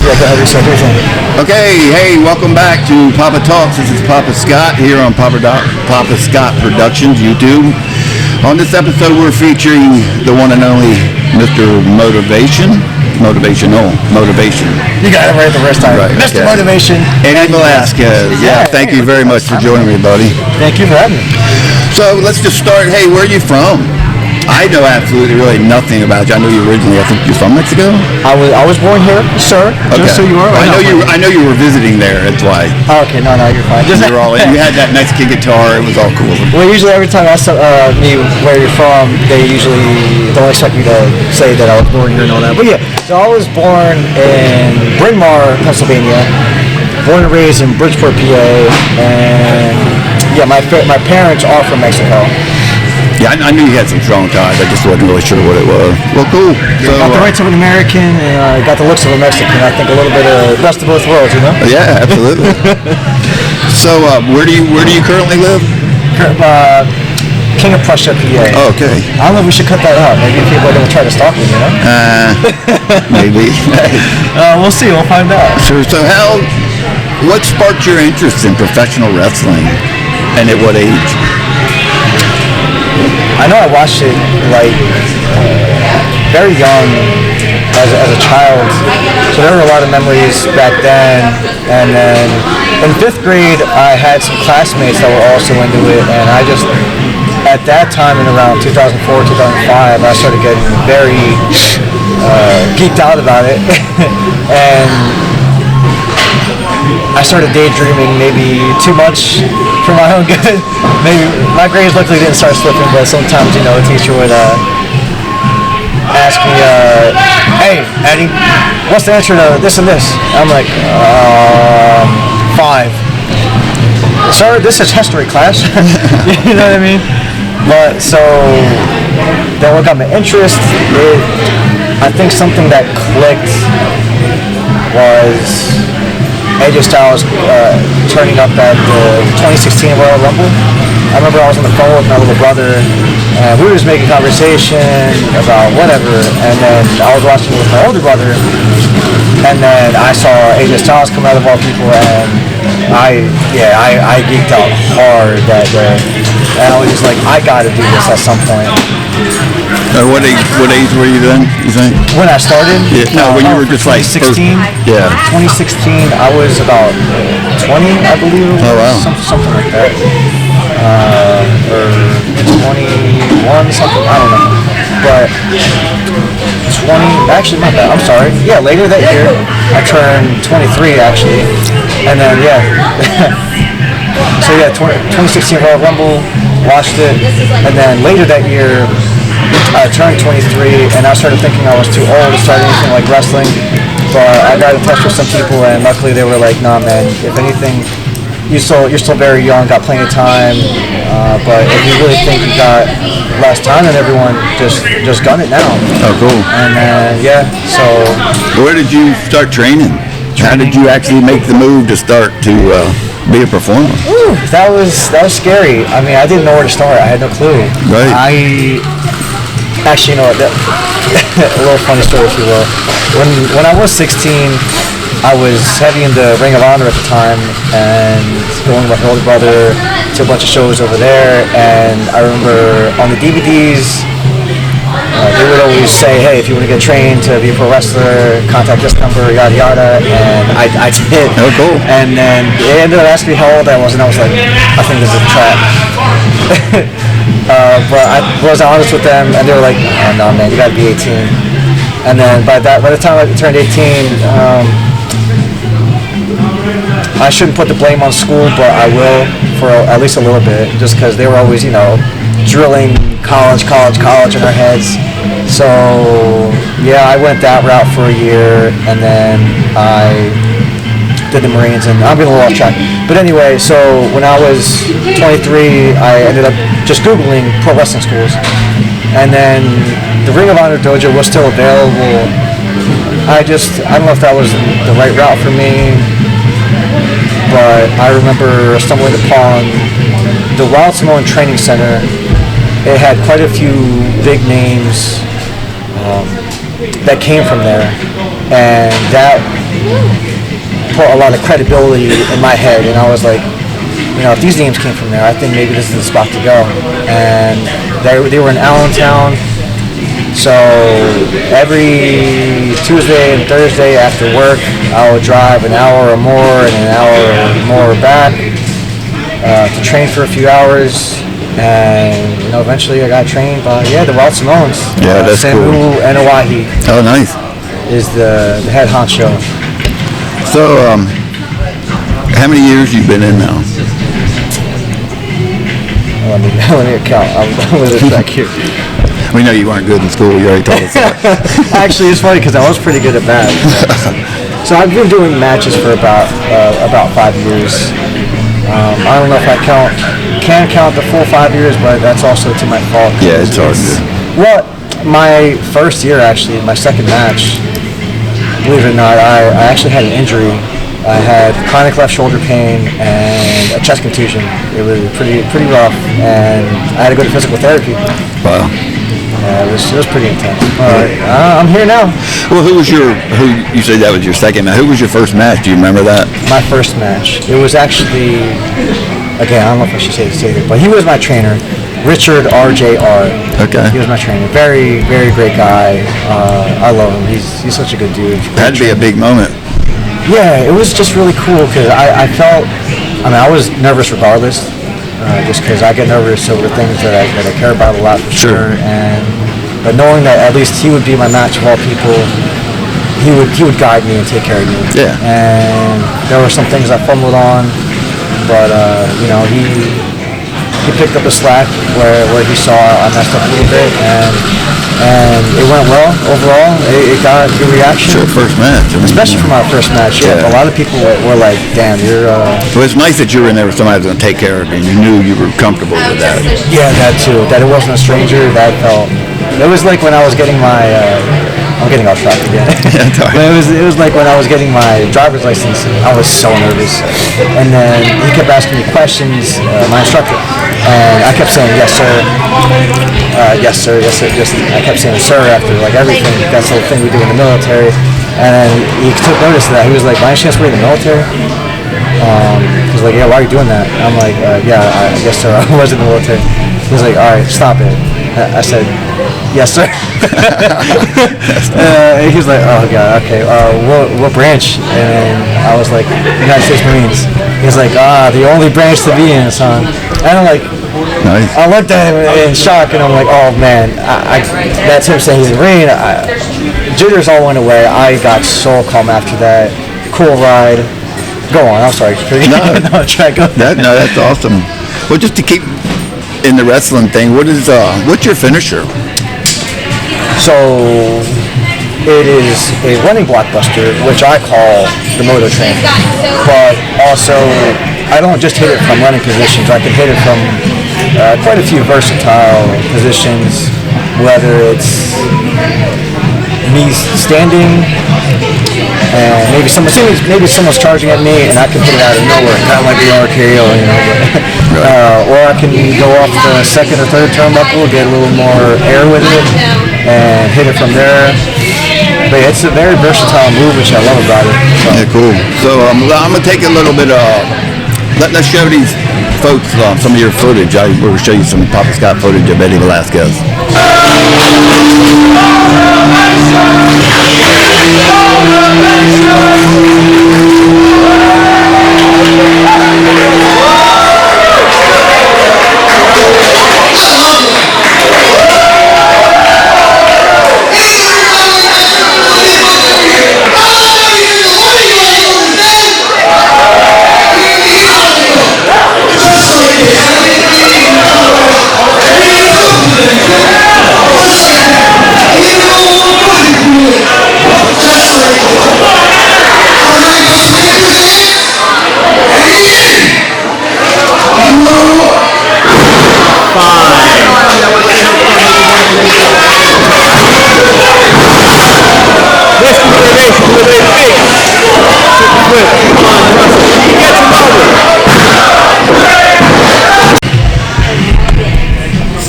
Yeah, go ahead, reset everything. Okay, hey, welcome back to Poppa Talks. This is Poppa Scott here on Poppa Scott Productions YouTube. On this episode, we're featuring the one and only Mr. Motivation. Motivation. You got it right the first time. Right, Mr. okay. Motivation. And Velazquez. Yeah, thank you very much for joining me, buddy. Thank you for having me. So let's just start. Hey, where are you from? I know absolutely really nothing about you. I know you originally, I think you're from Mexico? I was born here, sir. Okay. Just so you are. I know you were visiting there, that's why. Oh, okay, no, you're fine. You had that Mexican guitar, it was all cool. Well, usually every time I ask me where you're from, they usually don't expect me to say that I was born here and all that. But yeah, so I was born in Bryn Mawr, Pennsylvania. Born and raised in Bridgeport, PA. And yeah, my parents are from Mexico. Yeah, I knew you had some strong ties. I just wasn't really sure what it was. Well, cool. So, got the rights of an American, and got the looks of a Mexican. I think a little bit of best of both worlds, you know? Yeah, absolutely. So, where do you currently live? King of Prussia, PA. Oh, okay. I don't know if we should cut that out. Maybe people are going to try to stalk me, you know? Maybe. We'll see. We'll find out. Sure. So, what sparked your interest in professional wrestling, and at what age? I know I watched it like very young as a child, so there were a lot of memories back then. And then in 5th grade, I had some classmates that were also into it, and I just, at that time in around 2004, 2005, I started getting very geeked out about it, and I started daydreaming maybe too much for my own good. Maybe my grades luckily didn't start slipping, but sometimes, you know, a teacher would ask me, hey, Eddie, what's the answer to this and this? I'm like, 5. Sir, this is history class. You know what I mean? But so then what got my interest, I think something that clicked was AJ Styles turning up at the 2016 Royal Rumble. I remember I was on the phone with my little brother, and we were just making conversation about whatever, and then I was watching with my older brother, and then I saw AJ Styles come out of all people, and I geeked out hard that day, and I was just like, I gotta do this at some point. What age were you then, you think? When I started? Yeah, no, when you were just 2016? Yeah. 2016, I was about 20, I believe. Oh, wow. Something like that. Or 21, something, I don't know. But 20, actually, my bad, I'm sorry. Yeah, later that year, I turned 23, actually. And then, yeah. So, yeah, 2016 Royal Rumble, watched it. And then later that year, I turned 23, and I started thinking I was too old to start anything like wrestling. But I got in touch with some people, and luckily they were like, nah, man, if anything, you're still very young, got plenty of time. But if you really think you got less time than everyone, just gun it now. Oh, cool. And yeah, so. Where did you start training? How did you actually make the move to start to be a performer? Ooh, that was scary. I mean, I didn't know where to start. I had no clue. Right. Actually, you know what? A little funny story, if you will. When I was 16, I was heavy into Ring of Honor at the time, and going with my older brother to a bunch of shows over there. And I remember on the DVDs, they would always say, hey, if you want to get trained to be a pro wrestler, contact this number, yada yada, and I did. Oh, cool. And then they ended up asking me how old I was, and I was like, I think this is a trap. But I was honest with them, and they were like, oh, no, man, you gotta be 18. And then by the time I turned 18, I shouldn't put the blame on school, but I will for at least a little bit, just because they were always, you know, drilling college in our heads. So yeah, I went that route for a year, and then I did the Marines, and I'm getting a little off track. But anyway, so when I was 23, I ended up just Googling pro wrestling schools, and then the Ring of Honor dojo was still available. I don't know if that was the right route for me, but I remember stumbling upon the Wild Samoan Training Center. It had quite a few big names that came from there. and that put a lot of credibility in my head, and I was like, if these names came from there, I think maybe this is the spot to go. And they were in Allentown, so every Tuesday and Thursday after work, I would drive an hour or more and an hour or more back to train for a few hours. And eventually I got trained by the Wild Simones. Yeah, that's Samu cool. and Oahi Oh, nice. is the head honcho. So, how many years you been in now? Let me count. I'm with it back here. We know you weren't good in school. You already told us that. Actually, it's funny because I was pretty good at that. So I've been doing matches for about 5 years. I don't know if I can count the full 5 years, but that's also to my fault. Yeah, it's hard to. Well, my first year, actually, my second match, believe it or not, I actually had an injury. I had chronic left shoulder pain and a chest contusion. It was pretty rough, and I had to go to physical therapy. Wow. It was pretty intense. But I'm here now. Well, who you said that was your second match? Who was your first match? Do you remember that? My first match. It was actually, again, I don't know if I should say it, but he was my trainer, Richard RJR. Okay. He was my trainer. Very, very great guy. I love him. He's such a good dude. That'd be a big moment. Yeah, it was just really cool because I felt, I was nervous regardless, just because I get nervous over things that I care about a lot for sure. But knowing that at least he would be my match of all people, he would guide me and take care of me. Yeah. And there were some things I fumbled on, but he picked up the slack where he saw I messed up a little bit, and it went well overall. It got a good reaction. Sure, first match. Especially for my first match, yeah. A lot of people were like, damn, you're... Well, it's nice that you were in there with somebody that was going to take care of you, and you knew you were comfortable with that. Yeah, that too. That it wasn't a stranger, that felt... It was like when I was getting my... I'm getting off track again. But it was like when I was getting my driver's license, I was so nervous. And then he kept asking me questions, my instructor, and I kept saying, yes, sir. Yes, sir. Yes, sir. Just I kept saying, sir, after like everything. That's the whole thing we do in the military. And then he took notice of that. He was like, by any chance we're in the military? He was like, yeah, why are you doing that? And I'm like, yeah, yes, sir, I was in the military. He was like, all right, stop it. I said, yes, sir. He was like, oh, God, okay. What branch? And I was like, United States Marines. He was like, the only branch to be in, son. And I'm like, nice. I looked at him in shock, and I'm like, oh, man. That's him saying he's a Marine. Jitters all went away. I got so calm after that. Cool ride. Go on. I'm sorry. No, that's awesome. Well, just to keep in the wrestling thing, what's your finisher? So it is a running blockbuster, which I call the moto train. But also, I don't just hit it from running positions. I can hit it from quite a few versatile positions, whether it's me standing, and maybe someone's charging at me, and I can hit it out of nowhere, kind of like the RKO, or I can go off the second or third turnbuckle, get a little more air with it, and hit it from there. But it's a very versatile move, which I love about it. So. Yeah, cool. So I'm gonna take a little bit of. Let's show these folks some of your footage. We'll show you some Poppa Scott footage of Eddie Velazquez.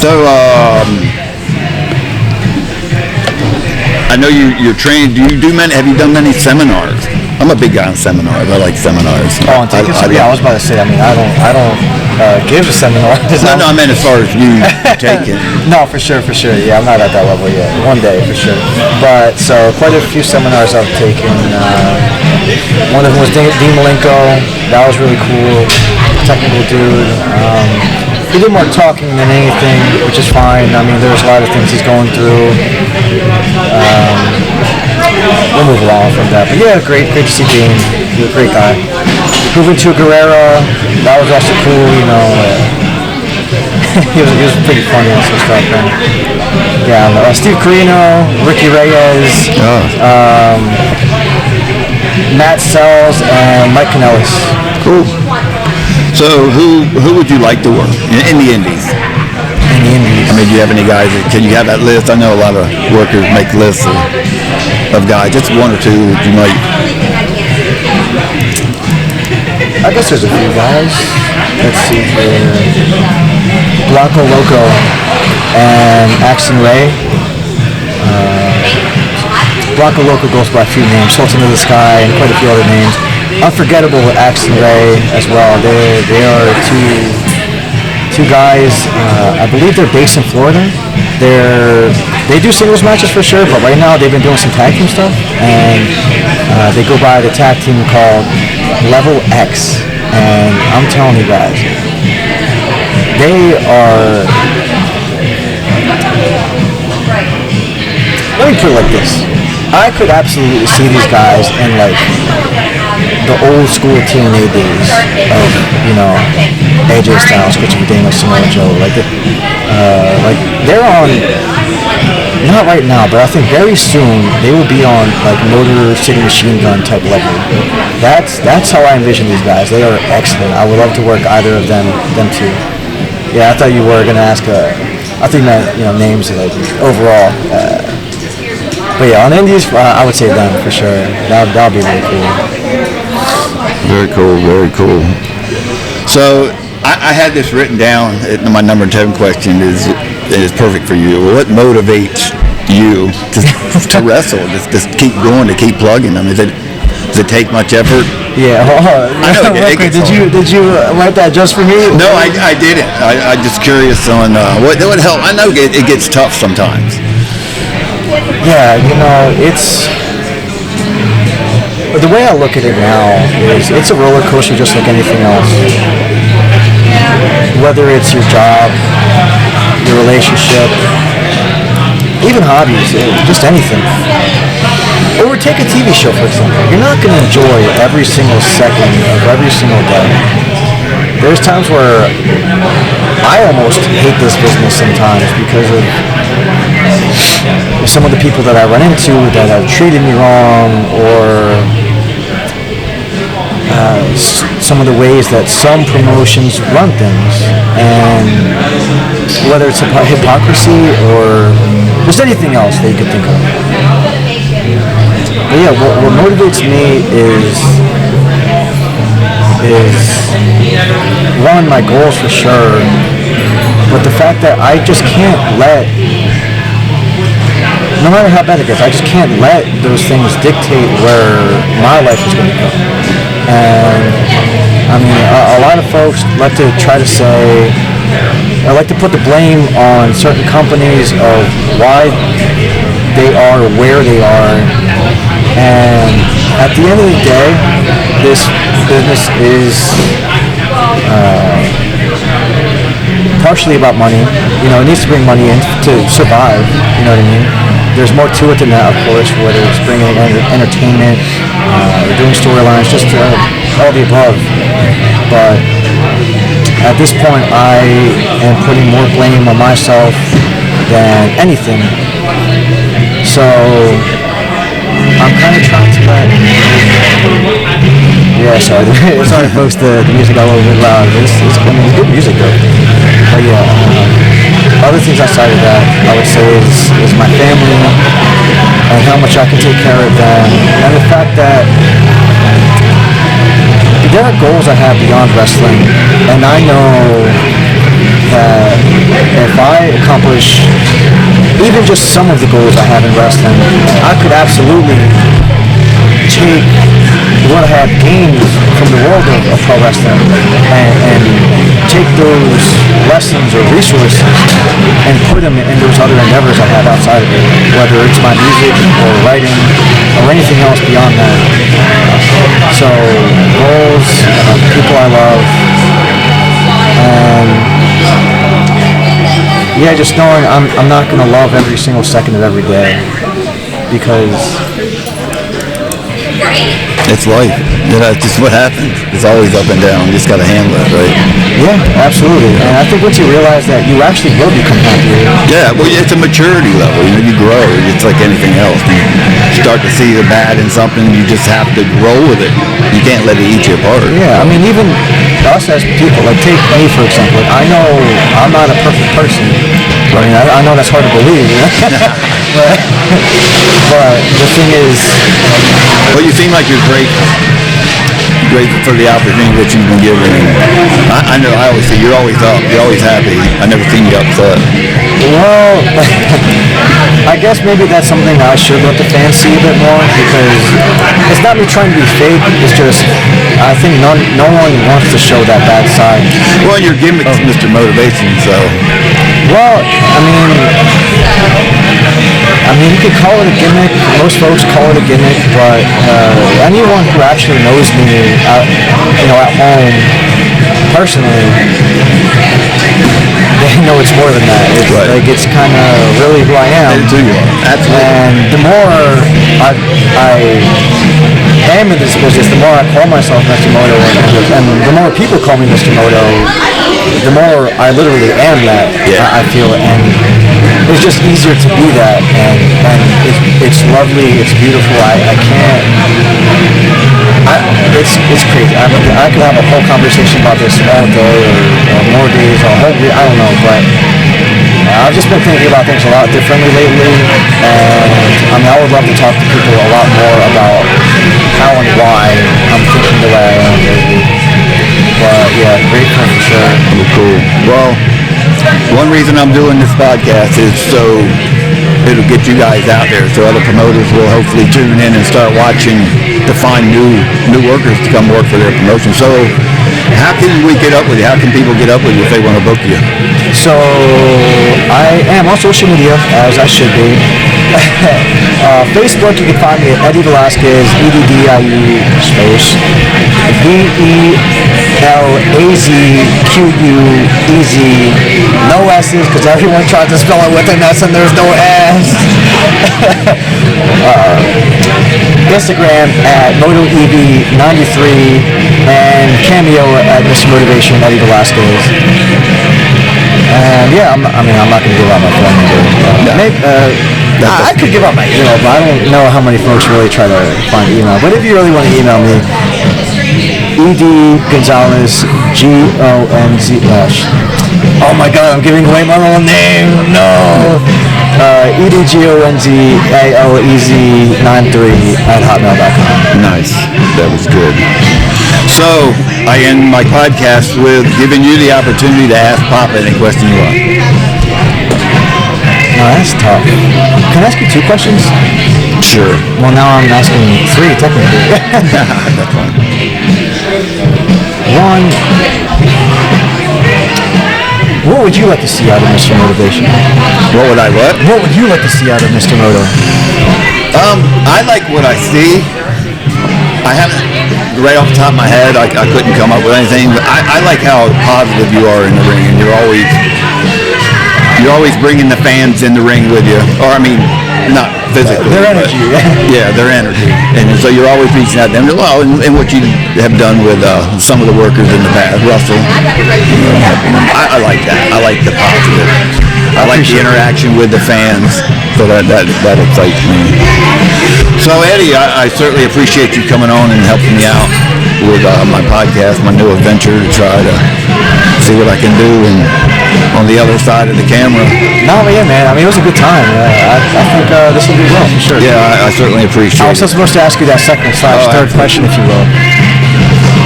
So, I know you're you're trained. Have you done many seminars? I'm a big guy on seminars. I like seminars. Oh, and taking some. Yeah, I was about to say. I mean, I don't give a seminar. No, I meant as far as you taking. No, for sure. Yeah, I'm not at that level yet. One day, for sure. But so quite a few seminars I've taken. One of them was Dean Malenko. That was really cool. Technical dude. He did more talking than anything, which is fine. I mean, there's a lot of things he's going through. We'll move along from that. But yeah, great to see Dean. He's a great guy. Moving to Guerrero, that was also cool, you know. he was pretty funny and some stuff, man. Yeah, Steve Carino, Ricky Reyes, Matt Sells, and Mike Kanellis. Cool. So who would you like to work in the Indies? In the Indies. I mean, do you have any guys? Can you have that list? I know a lot of workers make lists of guys. Just one or two that you might. I guess there's a few guys. Let's see here. Blanco Loco and Axon Ray. Blanco Loco goes by a few names. Sultan of the Sky and quite a few other names. Unforgettable with Axon Ray as well. They are two guys. I believe they're based in Florida. They do singles matches for sure, but right now they've been doing some tag team stuff, and they go by the tag team called Level X. And I'm telling you guys, they are. Let me put it like this: I could absolutely see these guys in like the old school TNA days of, you know, AJ Styles, Christopher Daniels, Samoa Joe. Like they're on, not right now, but I think very soon they will be on like Motor City Machine Gun type level. That's how I envision these guys. They are excellent. I would love to work either of them two. Yeah, I thought you were gonna ask. I think that, you know, names like overall. But yeah, on Indies, I would say them for sure. That'll be really cool. Very cool. So I had this written down. My number 10 question is perfect for you. What motivates you to wrestle? Just keep going, to keep plugging. I mean, does it take much effort? Yeah. I know. Did you write that just for me? No, I didn't. I'm just curious on what would help. I know it gets tough sometimes. Yeah, you know, the way I look at it now is it's a roller coaster just like anything else. Whether it's your job, your relationship, even hobbies, just anything. Or take a TV show, for example. You're not going to enjoy every single second of every single day. There's times where I almost hate this business sometimes because of some of the people that I run into that have treated me wrong, or some of the ways that some promotions run things, and whether it's about hypocrisy or just anything else that you could think of. But yeah, what motivates me is one, my goals for sure, but the fact that I just can't let, no matter how bad it gets, I just can't let those things dictate where my life is going to go. And I mean, a lot of folks like to try to say, I like to put the blame on certain companies of why they are where they are. And at the end of the day, this business is partially about money. You know, it needs to bring money in to survive. You know what I mean? There's more to it than that, of course, whether it's bringing entertainment, or doing storylines, just all the above. But at this point, I am putting more blame on myself than anything. So I'm kind of trying to let. Yeah, sorry folks, the music got a little bit loud. It's good music though. But yeah, other things outside of that, I would say is my family and how much I can take care of them, and the fact that there are goals I have beyond wrestling, and I know that if I accomplish even just some of the goals I have in wrestling, I could absolutely take what I have gained from the world of pro wrestling and take those lessons or resources and put them in those other endeavors I have outside of it, whether it's my music or writing or anything else beyond that. So goals, people I love, and yeah, just knowing I'm not going to love every single second of every day, because it's life. It's just what happens. It's always up and down. You just got to handle it, right? Yeah, absolutely. And I think once you realize that, you actually will become happier. Yeah, well, it's a maturity level. You grow. It's like anything else. You start to see the bad in something, you just have to roll with it. You can't let it eat you apart. Yeah, I mean, even us as people, like take me for example. I know I'm not a perfect person. I mean, I know that's hard to believe, but the thing is, well, you seem like you're grateful for the opportunity that you've been given. I know, I always say you're always up, you're always happy. I never seen you upset. well, I guess maybe that's something I should let the fans see a bit more, because it's not me trying to be fake, it's just, I think no one wants to show that bad side. Well, your gimmick's Mr. Motivation, so. Well, I mean, you could call it a gimmick. Most folks call it a gimmick, but anyone who actually knows me, at home, personally, they know it's more than that. It's right. Like, it's kind of really who I am. It's who you are. Absolutely. And the more I am in this business, the more I call myself Mr. Moto, and the more people call me Mr. Moto, the more I literally am that. Yeah. I feel, and it's just easier to be that, and it's lovely, it's beautiful. It's crazy. I could have a whole conversation about this all day or more days, or I don't know, but I've just been thinking about things a lot differently lately, and I would love to talk to people a lot more about how and why I'm thinking the way I am lately. But yeah, grateful for sure. Cool. Well, one reason I'm doing this podcast is so it'll get you guys out there, so other promoters will hopefully tune in and start watching to find new workers to come work for their promotion. So how can we get up with you? How can people get up with you if they want to book you? So I am on social media, as I should be. Facebook, you can find me at Eddie Velazquez, EDDIE space VELAZQUEZ, no S's, because everyone tried to spell it with an S and there's no S. Instagram at MotoEV93, and Cameo at Mr. Motivation, Eddie Velazquez. And yeah, I'm not going to give out my phone number. I could give out my email, but I don't know how many folks really try to find email. But if you really want to email me, ED Gonzalez, GONZ. Oh my God, I'm giving away my own name. No. EDGONZALEZ93@hotmail.com. Nice. That was good. So I end my podcast with giving you the opportunity to ask Poppa any question you want. No, that's tough. Can I ask you 2 questions? Sure. Well, now I'm asking 3 technically. That's fine. One, what would you like to see out of Mr. Motivation? What would I what? What would you like to see out of Mr. Moto? I like what I see. I haven't, right off the top of my head, I couldn't come up with anything, but I like how positive you are in the ring, and you're always bringing the fans in the ring with you, or I mean, not physically. Their energy. Yeah, their energy. And so you're always reaching out to them. Well, and what you have done with some of the workers in the past, Russell, I like that. I like the positive. I like the interaction with the fans. So that excites me. So Eddie, I certainly appreciate you coming on and helping me out with my podcast, my new adventure to try to see what I can do and on the other side of the camera. No, yeah, man. I mean, it was a good time. I think this will be well, for sure. Yeah, I certainly appreciate it. I was supposed to ask you that second/third question, if you will.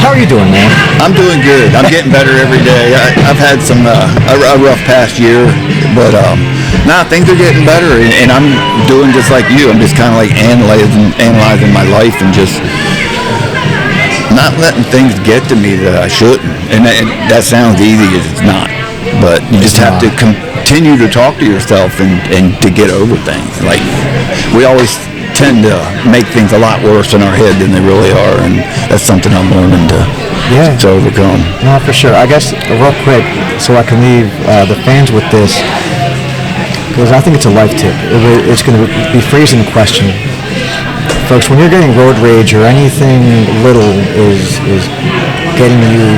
How are you doing, man? I'm doing good. I'm getting better every day. I've had some a rough past year, but things are getting better, and I'm doing just like you. I'm just kind of like analyzing my life and just not letting things get to me that I shouldn't. And that sounds easy as it's not, but you just have to continue to talk to yourself and to get over things. Like, we always tend to make things a lot worse in our head than they really are, and that's something I'm learning to overcome. No, for sure. I guess real quick, so I can leave the fans with this, because I think it's a life tip. It's going to be phrasing the question. Folks, when you're getting road rage or anything little is getting you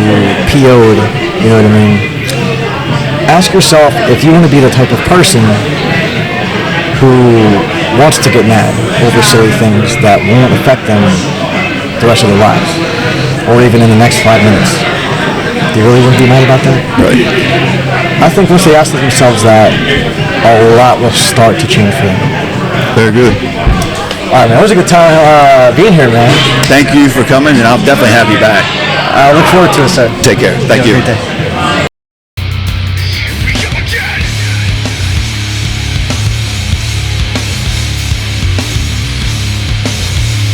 PO'd, you know what I mean? Ask yourself if you want to be the type of person who wants to get mad over silly things that won't affect them the rest of their lives, or even in the next 5 minutes. Do you really want to be mad about that? Right. I think once they ask themselves that, a lot will start to change for them. Very good. All right, man. It was a good time being here, man. Thank you for coming, and I'll definitely have you back. I look forward to it, sir. Take care. Thank you. Have a great day.